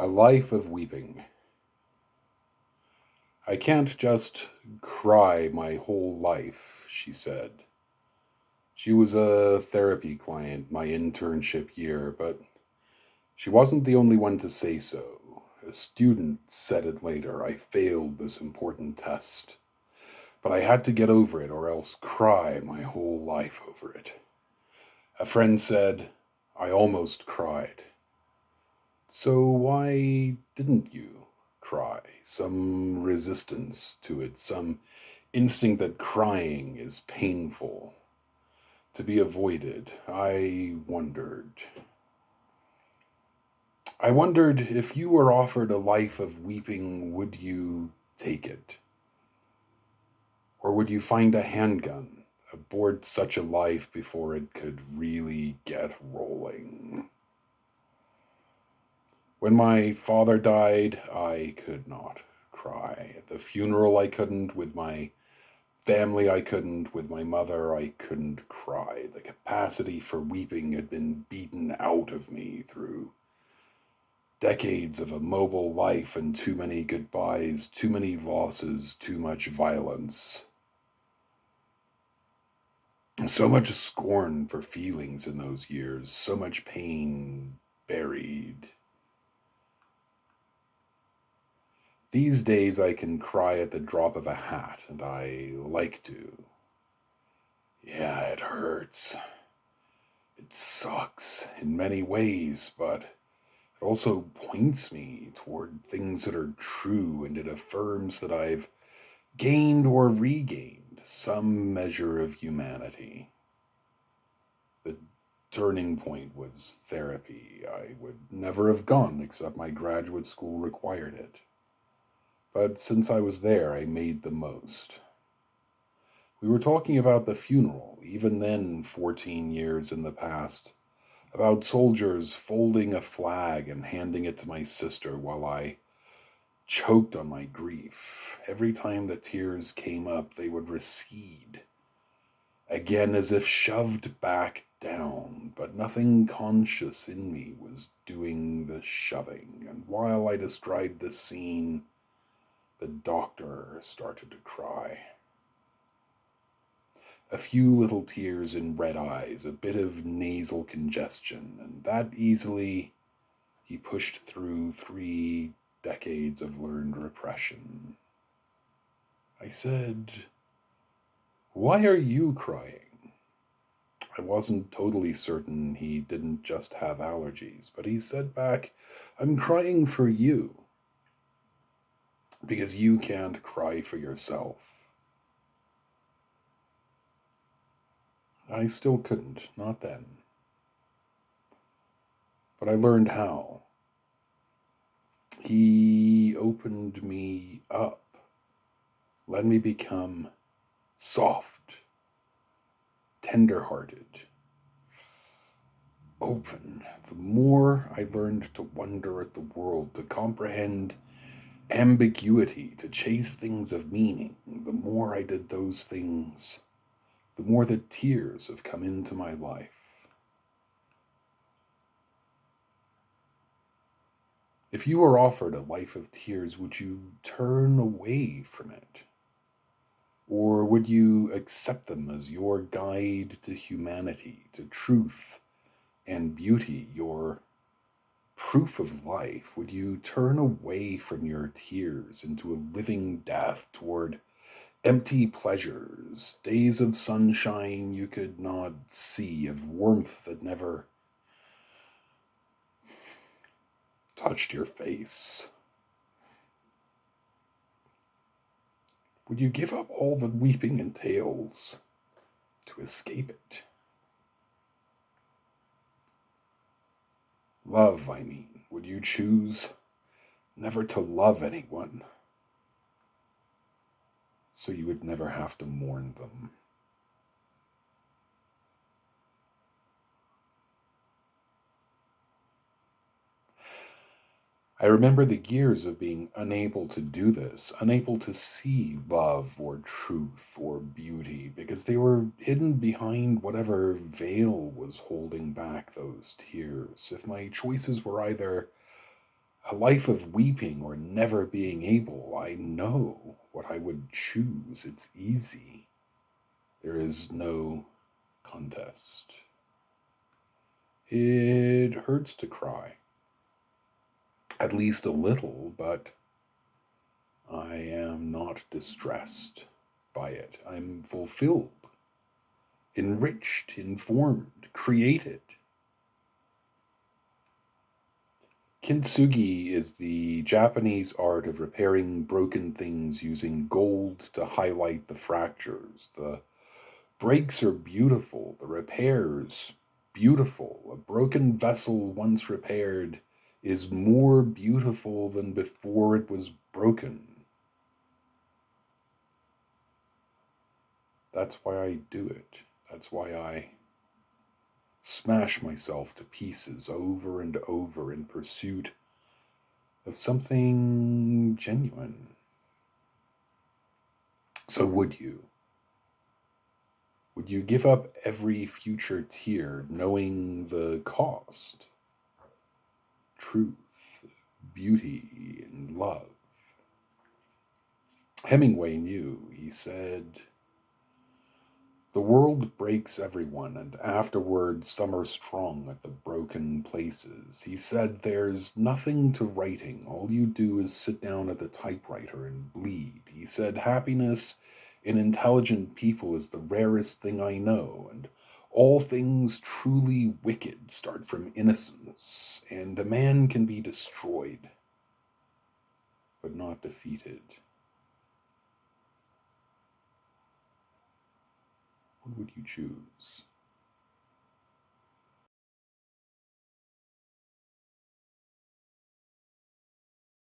A life of weeping. I can't just cry my whole life, she said. She was a therapy client my internship year, but she wasn't the only one to say so. A student said it later. I failed this important test, but I had to get over it or else cry my whole life over it. A friend said, I almost cried. So why didn't you cry? Some resistance to it, some instinct that crying is painful, to be avoided. I wondered if you were offered a life of weeping, would you take it? Or would you find a handgun aboard such a life before it could really get rolling? When my father died, I could not cry. At the funeral, I couldn't. With my family, I couldn't. With my mother, I couldn't cry. The capacity for weeping had been beaten out of me through decades of a mobile life and too many goodbyes, too many losses, too much violence. So much scorn for feelings in those years, so much pain buried. These days I can cry at the drop of a hat, and I like to. Yeah, it hurts. It sucks in many ways, but it also points me toward things that are true, and it affirms that I've gained or regained some measure of humanity. The turning point was therapy. I would never have gone except my graduate school required it. But since I was there, I made the most. We were talking about the funeral, even then 14 years in the past, about soldiers folding a flag and handing it to my sister while I choked on my grief. Every time the tears came up, they would recede, again as if shoved back down, but nothing conscious in me was doing the shoving. And while I described this scene, the doctor started to cry. A few little tears in red eyes, a bit of nasal congestion, and that easily he pushed through 3 decades of learned repression. I said, why are you crying? I wasn't totally certain he didn't just have allergies, but he said back, I'm crying for you, because you can't cry for yourself. I still couldn't, not then. But I learned how. He opened me up, let me become soft, tender-hearted, open. The more I learned to wonder at the world, to comprehend ambiguity, to chase things of meaning, the more I did those things, the more the tears have come into my life. If you were offered a life of tears, would you turn away from it? Or would you accept them as your guide to humanity, to truth and beauty, your proof of life? Would you turn away from your tears into a living death toward empty pleasures, days of sunshine you could not see, of warmth that never touched your face? Would you give up all that weeping entails to escape it? Love, I mean, would you choose never to love anyone so you would never have to mourn them? I remember the years of being unable to do this, unable to see love or truth or beauty, because they were hidden behind whatever veil was holding back those tears. If my choices were either A life of weeping or never being able, I know what I would choose. It's easy. There is no contest. It hurts to cry, at least a little, but I am not distressed by it. I'm fulfilled, enriched, informed, created. Kintsugi is the Japanese art of repairing broken things using gold to highlight the fractures. The breaks are beautiful, the repairs beautiful. A broken vessel once repaired is more beautiful than before it was broken. That's why I do it. That's why I smash myself to pieces over and over in pursuit of something genuine. So would you? Would you give up every future tear knowing the cost? Truth, beauty, and love. Hemingway knew. He said, "The world breaks everyone, and afterward some are strong at the broken places." He said, "There's nothing to writing. All you do is sit down at the typewriter and bleed." He said, "Happiness in intelligent people is the rarest thing I know, and all things truly wicked start from innocence, and a man can be destroyed, but not defeated." What would you choose?